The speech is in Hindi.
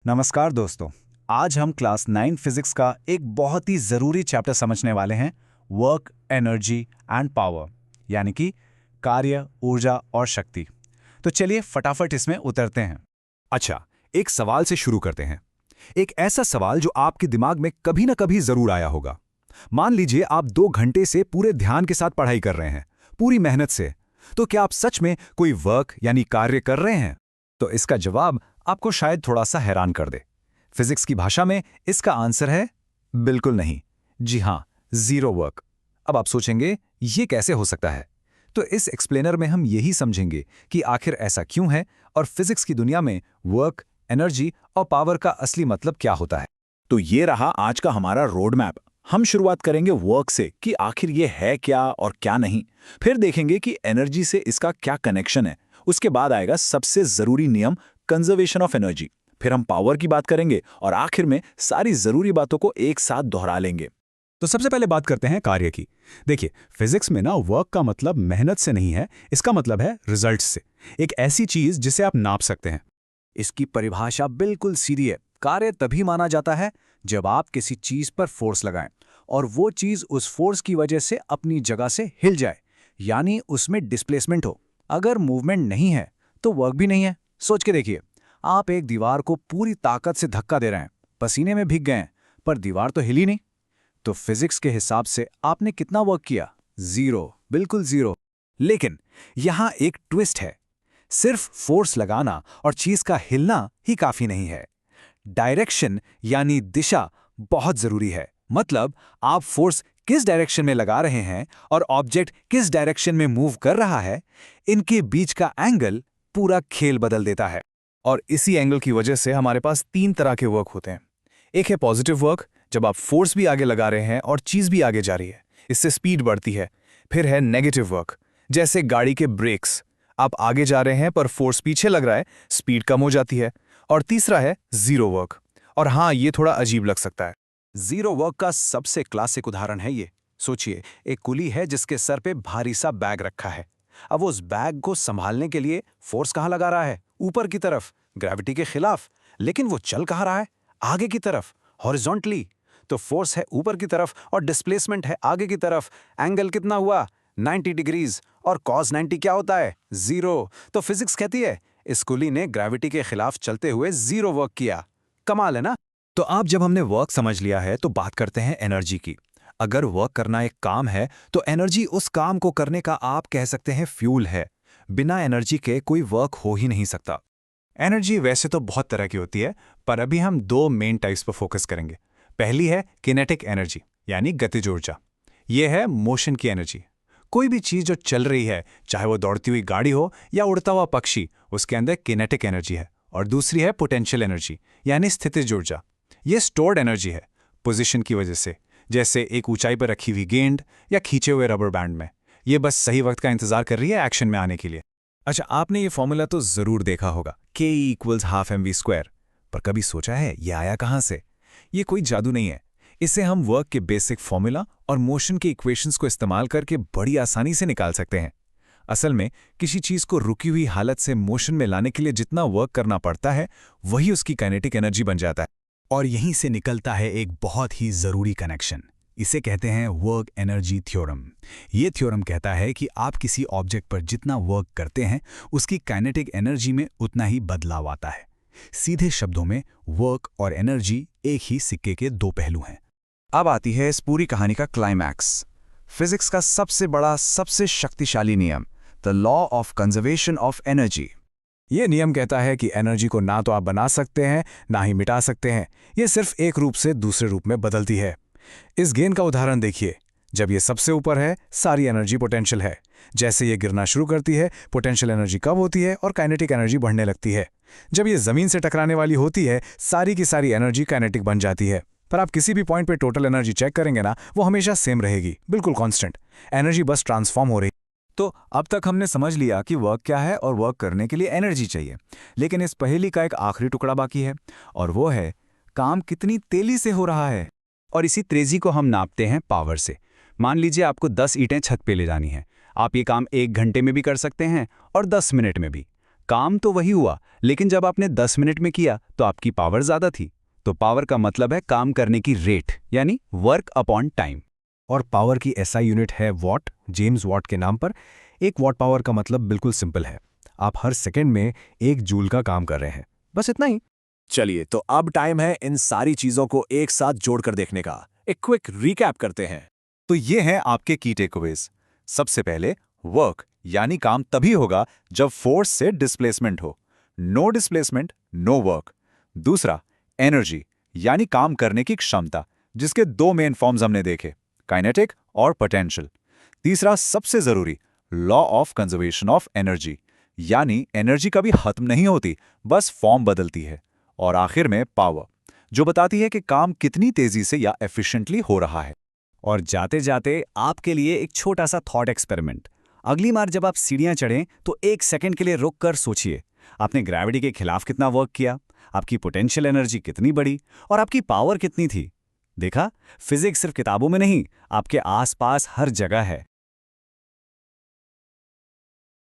नमस्कार दोस्तों। आज हम क्लास 9 फिजिक्स का एक बहुत ही ज़रूरी चैप्टर समझने वाले हैं, वर्क, एनर्जी एंड पावर, यानी कि कार्य, ऊर्जा और शक्ति। तो चलिए फटाफट इसमें उतरते हैं। अच्छा, एक सवाल से शुरू करते हैं। एक ऐसा सवाल जो आपके दिमाग में कभी ना कभी जरूर आया होगा। मान लीजिए आप 2 घंटे से पूरे ध्यान के साथ पढ़ाई कर रहे हैं, पूरी मेहनत से। तो क्या आप सच में कोई वर्क यानी कार्य कर रहे हैं? तो इसका जवाब आपको शायद थोड़ा सा हैरान कर दे। फिजिक्स की भाषा में इसका आंसर है बिल्कुल नहीं। जी हाँ, जीरो वर्क। अब आप सोचेंगे ये कैसे हो सकता है? तो इस एक्सप्लेनर में हम यही समझेंगे कि आखिर ऐसा क्यों है और फिजिक्स की दुनिया में वर्क, एनर्जी और पावर का असली मतलब क्या होता है। तो ये रहा आज का हमारा रोड मैप। हम शुरुआत करेंगे वर्क से कि आखिर ये है क्या और क्या नहीं। फिर देखेंगे कि एनर्जी से इसका क्या कनेक्शन है। उसके बाद आएगा सबसे जरूरी नियम, कंजर्वेशन ऑफ एनर्जी। फिर हम पावर की बात करेंगे और आखिर में सारी जरूरी बातों को एक साथ दोहरा लेंगे। तो सबसे पहले बात करते हैं कार्य की। देखिए, फिजिक्स में ना वर्क का मतलब मेहनत से नहीं है, इसका मतलब है रिजल्ट से। एक ऐसी चीज जिसे आप नाप सकते हैं। इसकी परिभाषा बिल्कुल सीधी है। कार्य तभी माना जाता है जब आप किसी चीज पर फोर्स लगाएं और वो चीज उस फोर्स की वजह से अपनी जगह से हिल जाए, यानी उसमें डिस्प्लेसमेंट हो। अगर मूवमेंट नहीं है तो वर्क भी नहीं है। सोच के देखिए, आप एक दीवार को पूरी ताकत से धक्का दे रहे हैं, पसीने में भीग गए हैं, पर दीवार तो हिली नहीं। तो फिजिक्स के हिसाब से आपने कितना वर्क किया? जीरो, बिल्कुल जीरो। लेकिन यहां एक ट्विस्ट है। सिर्फ फोर्स लगाना और चीज का हिलना ही काफी नहीं है। डायरेक्शन यानी दिशा बहुत जरूरी है। मतलब आप फोर्स किस डायरेक्शन में लगा रहे हैं और ऑब्जेक्ट किस डायरेक्शन में मूव कर रहा है, इनके बीच का एंगल पूरा खेल बदल देता है। और इसी एंगल की वजह से हमारे पास 3 तरह के वर्क होते हैं। एक है पॉजिटिव वर्क, जब आप फोर्स भी आगे लगा रहे हैं और चीज भी आगे जा रही है, इससे स्पीड बढ़ती है। फिर है नेगेटिव वर्क, जैसे गाड़ी के ब्रेक्स, आप आगे जा रहे हैं पर फोर्स पीछे लग रहा है, स्पीड कम हो जाती है। और तीसरा है जीरो वर्क, और हाँ, ये थोड़ा अजीब लग सकता है। जीरो वर्क का सबसे क्लासिक उदाहरण है ये। सोचिए, एक कुली है जिसके सर पे भारी सा बैग रखा है। अब वो उस बैग को संभालने के लिए फोर्स कहाँ लगा रहा है? ऊपर की तरफ, ग्रेविटी के खिलाफ। लेकिन वो चल कहाँ रहा है? आगे की तरफ, हॉरिजॉन्टली। तो फोर्स है ऊपर की तरफ और डिस्प्लेसमेंट है आगे की तरफ। एंगल कितना हुआ? 90 डिग्रीज। और कॉस 90 क्या होता है? जीरो। तो फिजिक्स कहती है इस कुली ने ग्रेविटी के खिलाफ चलते हुए जीरो वर्क किया। कमाल है ना? तो अब जब हमने वर्क समझ लिया है तो बात करते हैं एनर्जी की। अगर वर्क करना एक काम है तो एनर्जी उस काम को करने का आप कह सकते हैं फ्यूल है। बिना एनर्जी के कोई वर्क हो ही नहीं सकता। एनर्जी वैसे तो बहुत तरह की होती है, पर अभी हम 2 मेन टाइप्स पर फोकस करेंगे। पहली है किनेटिक एनर्जी, यानी गतिज ऊर्जा। यह है मोशन की एनर्जी। कोई भी चीज जो चल रही है, चाहे वो दौड़ती हुई गाड़ी हो या उड़ता हुआ पक्षी, उसके अंदर किनेटिक एनर्जी है। और दूसरी है पोटेंशियल एनर्जी, यानी स्थितिज ऊर्जा। ये स्टोर्ड एनर्जी है पोजीशन की वजह से, जैसे एक ऊंचाई पर रखी हुई गेंद या खींचे हुए रबर बैंड में। ये बस सही वक्त का इंतजार कर रही है एक्शन में आने के लिए। अच्छा, आपने ये फॉर्मूला तो जरूर देखा होगा, K=12mv²। पर कभी सोचा है ये आया कहाँ से? ये कोई जादू नहीं है। इसे हम वर्क के बेसिक फॉर्मूला और मोशन के इक्वेशंस को इस्तेमाल करके बड़ी आसानी से निकाल सकते हैं। असल में किसी चीज को रुकी हुई हालत से मोशन में लाने के लिए जितना वर्क करना पड़ता है, वही उसकी काइनेटिक एनर्जी बन जाता है। और यहीं से निकलता है एक बहुत ही जरूरी कनेक्शन। इसे कहते हैं वर्क एनर्जी थ्योरम। ये थ्योरम कहता है कि आप किसी ऑब्जेक्ट पर जितना वर्क करते हैं, उसकी काइनेटिक एनर्जी में उतना ही बदलाव आता है। सीधे शब्दों में वर्क और एनर्जी एक ही सिक्के के 2 पहलू हैं। अब आती है इस पूरी कहानी का क्लाइमैक्स, फिजिक्स का सबसे बड़ा, सबसे शक्तिशाली नियम, the law of conservation of energy. ये नियम कहता है कि एनर्जी को ना तो आप बना सकते हैं, ना ही मिटा सकते हैं। ये सिर्फ एक रूप से दूसरे रूप में बदलती है। इस गेंद का उदाहरण देखिए। जब ये सबसे ऊपर है, सारी एनर्जी पोटेंशियल है। जैसे ये गिरना शुरू करती है, पोटेंशियल एनर्जी कम होती है और काइनेटिक एनर्जी बढ़ने लगती है। जब ये जमीन से टकराने वाली होती है, सारी की सारी एनर्जी काइनेटिक बन जाती है। पर आप किसी भी पॉइंट पे टोटल एनर्जी चेक करेंगे ना, वो हमेशा सेम रहेगी, बिल्कुल कांस्टेंट। एनर्जी बस ट्रांसफॉर्म हो रही। तो अब तक हमने समझ लिया कि वर्क क्या है और वर्क करने के लिए एनर्जी चाहिए। लेकिन इस पहेली का एक आखिरी टुकड़ा बाकी है, और वो है काम कितनी तेजी से हो रहा है। और इसी तेजी को हम नापते हैं पावर से। मान लीजिए आपको 10 ईंटें छत पे ले जानी हैं। आप ये काम 1 घंटे में भी कर सकते हैं और 10 मिनट में भी। काम तो वही हुआ, लेकिन जब आपने 10 मिनट में किया तो आपकी पावर ज़्यादा थी। तो पावर का मतलब है काम करने की रेट, यानी वर्क अपॉन टाइम। और पावर की एसआई यूनिट है वॉट, जेम्स वॉट के नाम पर। एक वॉट पावर का मतलब बिल्कुल सिंपल है, आप हर सेकंड में 1 जूल का काम कर रहे हैं, बस इतना ही। चलिए, तो अब टाइम है इन सारी चीजों को एक साथ जोड़कर देखने का। एक क्विक रिकैप करते हैं। तो ये हैं आपके की टेकअवेज। सबसे पहले, वर्क यानी काम तभी होगा जब फोर्स से डिस्प्लेसमेंट हो। No displacement, no work. दूसरा, एनर्जी यानी काम करने की क्षमता, जिसके 2 मेन फॉर्म्स हमने देखे, काइनेटिक और पोटेंशियल। तीसरा, सबसे जरूरी, law of conservation of energy, यानी एनर्जी कभी खत्म नहीं होती, बस फॉर्म बदलती है। और आखिर में पावर, जो बताती है कि काम कितनी तेजी से या एफिशिएंटली हो रहा है। और जाते जाते आपके लिए एक छोटा सा थॉट एक्सपेरिमेंट। अगली बार जब आप सीढ़ियां चढ़ें तो 1 सेकंड के लिए रुक कर सोचिए, आपने ग्रेविटी के खिलाफ कितना वर्क किया, आपकी पोटेंशियल एनर्जी कितनी बड़ी और आपकी पावर कितनी थी। देखा, फिजिक्स सिर्फ किताबों में नहीं, आपके आसपास हर जगह है।